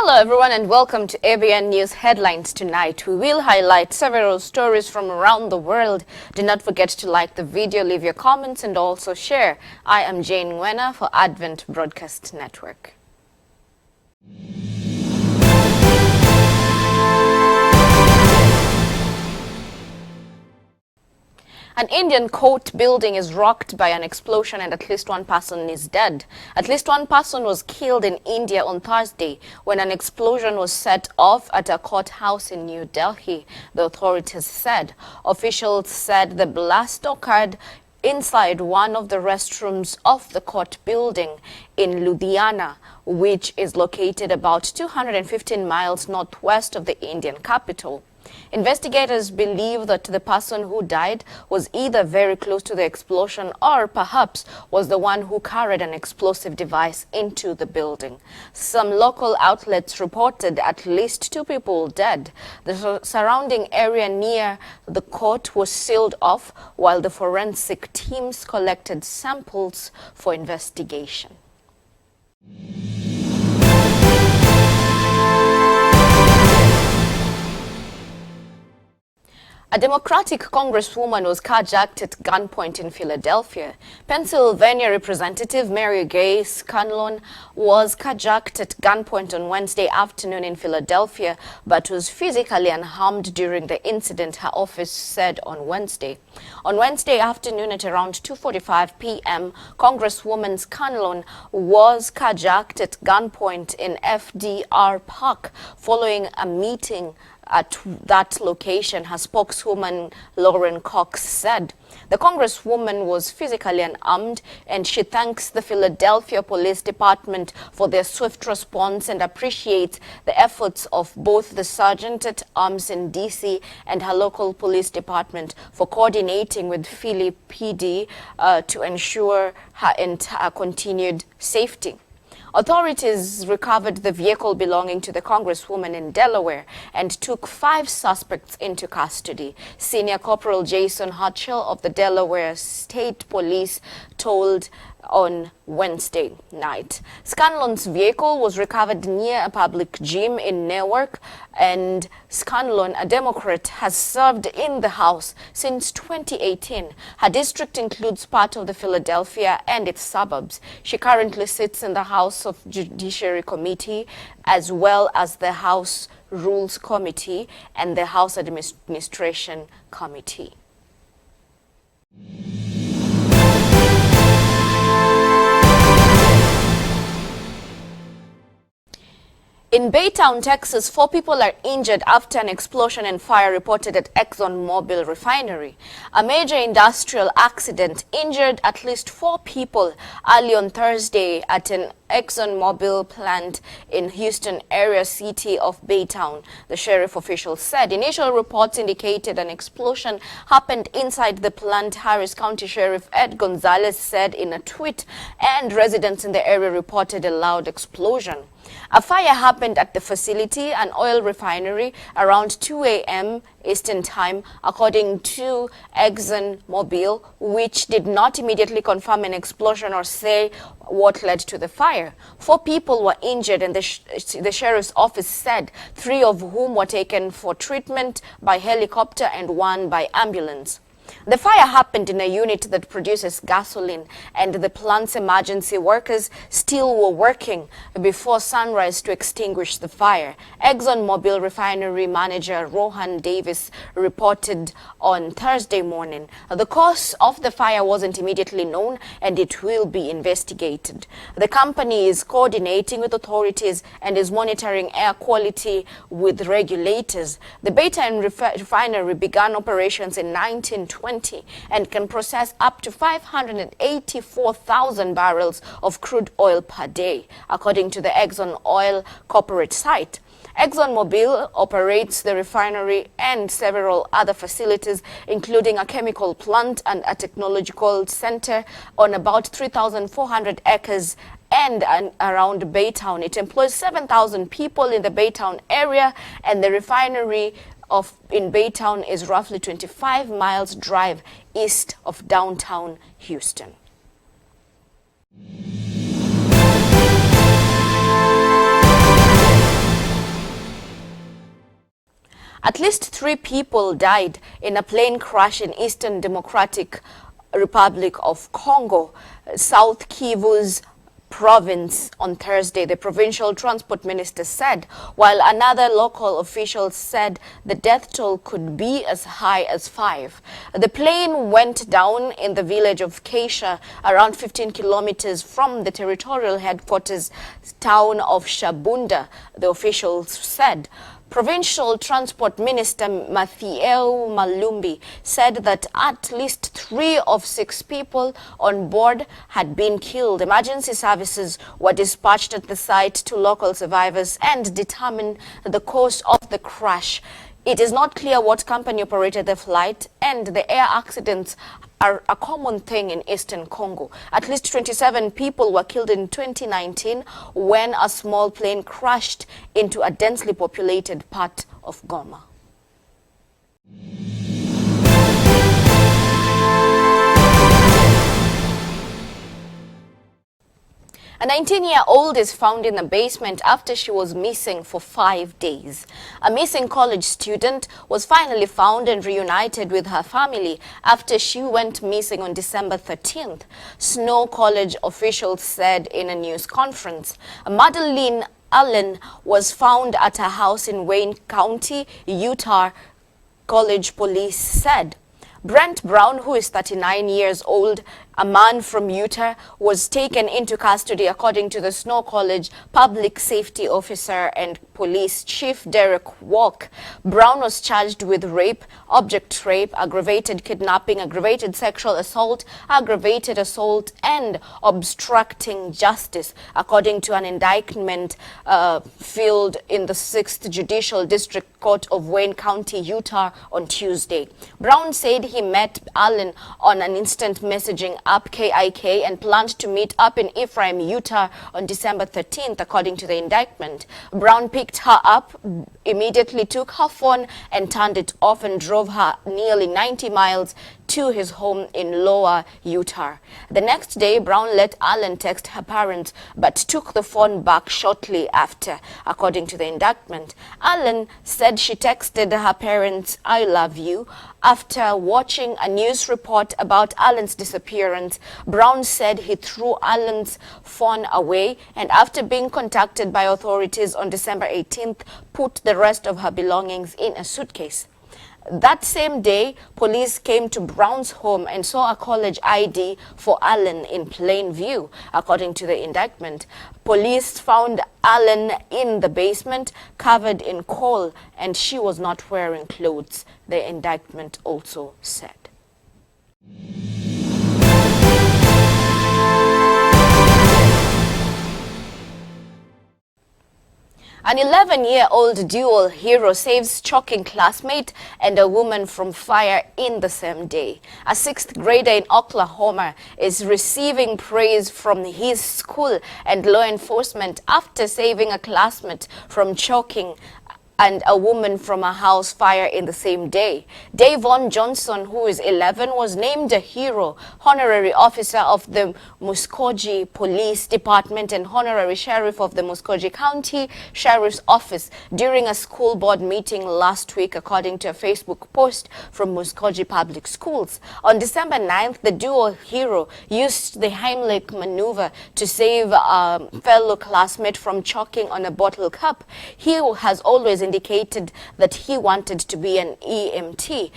Hello everyone and welcome to ABN News Headlines tonight. We will highlight several stories from around the world. Do not forget to like the video, leave your comments and also share. I am Jane Ngwena for Advent Broadcast Network. An Indian court building is rocked by an explosion and at least one person is dead. At least one person was killed in India on Thursday when an explosion was set off at a courthouse in New Delhi, the authorities said. Officials said the blast occurred inside one of the restrooms of the court building in Ludhiana, which is located about 215 miles northwest of the Indian capital. Investigators believe that the person who died was either very close to the explosion or perhaps was the one who carried an explosive device into the building. Some local outlets reported at least 2 people dead. The surrounding area near the court was sealed off while the forensic teams collected samples for investigation. A Democratic congresswoman was carjacked at gunpoint in Philadelphia. Pennsylvania Representative Mary Gay Scanlon was carjacked at gunpoint on Wednesday afternoon in Philadelphia, but was physically unharmed during the incident, her office said on Wednesday. On Wednesday afternoon at around 2:45 p.m., Congresswoman Scanlon was carjacked at gunpoint in FDR Park following a meeting at that location, her spokeswoman Lauren Cox said. The congresswoman was physically unarmed and she thanks the Philadelphia Police Department for their swift response and appreciates the efforts of both the sergeant at arms in D.C. and her local police department for coordinating with Philly PD to ensure her continued safety. Authorities recovered the vehicle belonging to the congresswoman in Delaware and took 5 suspects into custody. Senior Corporal Jason Hutchell of the Delaware State Police told on Wednesday night. Scanlon's vehicle was recovered near a public gym in Newark, and Scanlon, a Democrat, has served in the House since 2018. Her district includes part of the Philadelphia and its suburbs. She currently sits in the House of Judiciary Committee as well as the House Rules Committee and the House Administration Committee. In Baytown, Texas, 4 people are injured after an explosion and fire reported at ExxonMobil refinery. A major industrial accident injured at least 4 people early on Thursday at an ExxonMobil plant in Houston area city of Baytown, the sheriff official said. Initial reports indicated an explosion happened inside the plant, Harris County Sheriff Ed Gonzalez said in a tweet, and residents in the area reported a loud explosion. A fire happened at the facility, an oil refinery, around 2 a.m. Eastern Time, according to ExxonMobil, which did not immediately confirm an explosion or say what led to the fire. 4 people were injured, and the sheriff's office said 3 of whom were taken for treatment by helicopter and 1 by ambulance. The fire happened in a unit that produces gasoline, and the plant's emergency workers still were working before sunrise to extinguish the fire. ExxonMobil refinery manager Rohan Davis reported on Thursday morning. The cause of the fire wasn't immediately known, and it will be investigated. The company is coordinating with authorities and is monitoring air quality with regulators. The Baytown refinery began operations in 1920 and can process up to 584,000 barrels of crude oil per day, according to the Exxon Oil corporate site. ExxonMobil operates the refinery and several other facilities, including a chemical plant and a technological center on about 3,400 acres and around Baytown. It employs 7,000 people in the Baytown area, and the refinery in Baytown is roughly 25 miles drive east of downtown Houston. At least 3 people died in a plane crash in Eastern Democratic Republic of Congo, South Kivu's province on Thursday, the provincial transport minister said, while another local official said the death toll could be as high as 5. The plane went down in the village of Keisha, around 15 kilometers from the territorial headquarters town of Shabunda, the officials said. Provincial Transport Minister Mathieu Malumbi said that at least 3 of 6 people on board had been killed. Emergency services were dispatched at the site to local survivors and determine the cause of the crash. It is not clear what company operated the flight, and the air accidents are a common thing in Eastern Congo. At least 27 people were killed in 2019 when a small plane crashed into a densely populated part of Goma. A 19-year-old is found in the basement after she was missing for 5 days. A missing college student was finally found and reunited with her family after she went missing on December 13th, Snow College officials said in a news conference. Madeline Allen was found at her house in Wayne County, Utah, College police said. Brent Brown, who is 39 years old, a man from Utah, was taken into custody according to the Snow College Public Safety Officer and Police Chief Derek Walk. Brown was charged with rape, object rape, aggravated kidnapping, aggravated sexual assault, aggravated assault, and obstructing justice, according to an indictment filed in the 6th Judicial District Court of Wayne County, Utah on Tuesday. Brown said he met Allen on an instant messaging app KIK and planned to meet up in Ephraim, Utah on December 13th, according to the indictment. Brown picked her up, immediately took her phone and turned it off and drove her nearly 90 miles to his home in Lower Utah. The next day, Brown let Allen text her parents but took the phone back shortly after, according to the indictment. Allen said she texted her parents, "I love you." After watching a news report about Allen's disappearance, Brown said he threw Allen's phone away and after being contacted by authorities on December 18th, put the rest of her belongings in a suitcase. That same day, police came to Brown's home and saw a college ID for Allen in plain view, according to the indictment. Police found Allen in the basement, covered in coal, and she was not wearing clothes, the indictment also said. An 11-year-old dual hero saves choking classmate and a woman from fire in the same day. A 6th grader in Oklahoma is receiving praise from his school and law enforcement after saving a classmate from choking and a woman from a house fire in the same day. Davon Johnson, who is 11, was named a hero, honorary officer of the Muskogee Police Department and honorary sheriff of the Muskogee County Sheriff's Office during a school board meeting last week, according to a Facebook post from Muskogee Public Schools. On December 9th, the duo hero used the Heimlich maneuver to save a fellow classmate from choking on a bottle cup. He has always indicated that he wanted to be an EMT.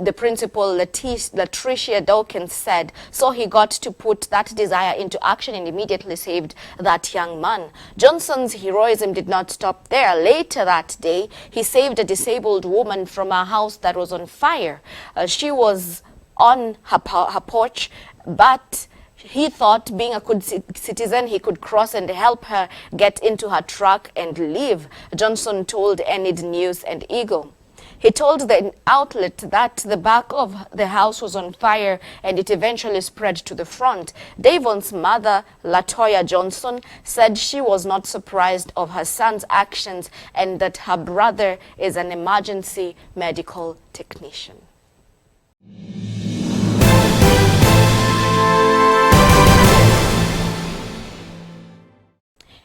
The principal, Latricia Dawkins, said, so he got to put that desire into action and immediately saved that young man. Johnson's heroism did not stop there. Later that day, he saved a disabled woman from a house that was on fire. She was on her porch, but he thought, being a good citizen, he could cross and help her get into her truck and leave, Johnson told Enid News and Eagle. He told the outlet that the back of the house was on fire and it eventually spread to the front. Davon's mother, Latoya Johnson, said she was not surprised of her son's actions and that her brother is an emergency medical technician.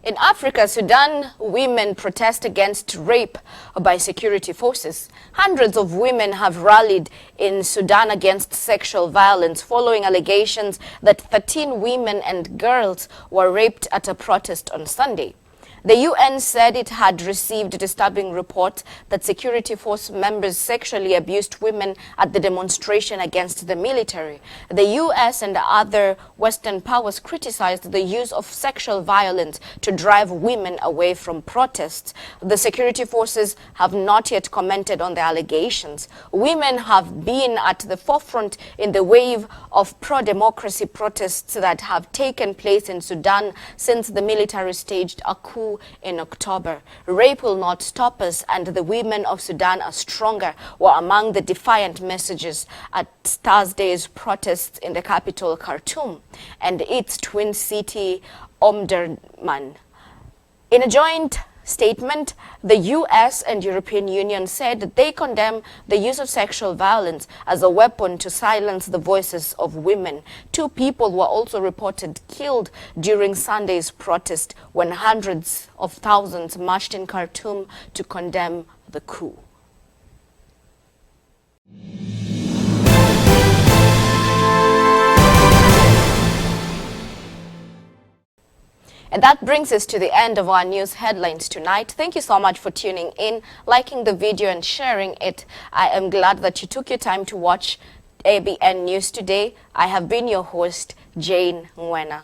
In Africa, Sudan, women protest against rape by security forces. Hundreds of women have rallied in Sudan against sexual violence following allegations that 13 women and girls were raped at a protest on Sunday. The UN said it had received disturbing reports that security force members sexually abused women at the demonstration against the military. The US and other Western powers criticized the use of sexual violence to drive women away from protests. The security forces have not yet commented on the allegations. Women have been at the forefront in the wave of pro-democracy protests that have taken place in Sudan since the military staged a coup in October. Rape will not stop us, and the women of Sudan are stronger were among the defiant messages at Thursday's protests in the capital Khartoum and its twin city Omdurman. In a joint statement, the US and European Union said that they condemn the use of sexual violence as a weapon to silence the voices of women. 2 people were also reported killed during Sunday's protest when hundreds of thousands marched in Khartoum to condemn the coup. And that brings us to the end of our news headlines tonight. Thank you so much for tuning in, liking the video and sharing it. I am glad that you took your time to watch ABN News today. I have been your host, Jane Nwena.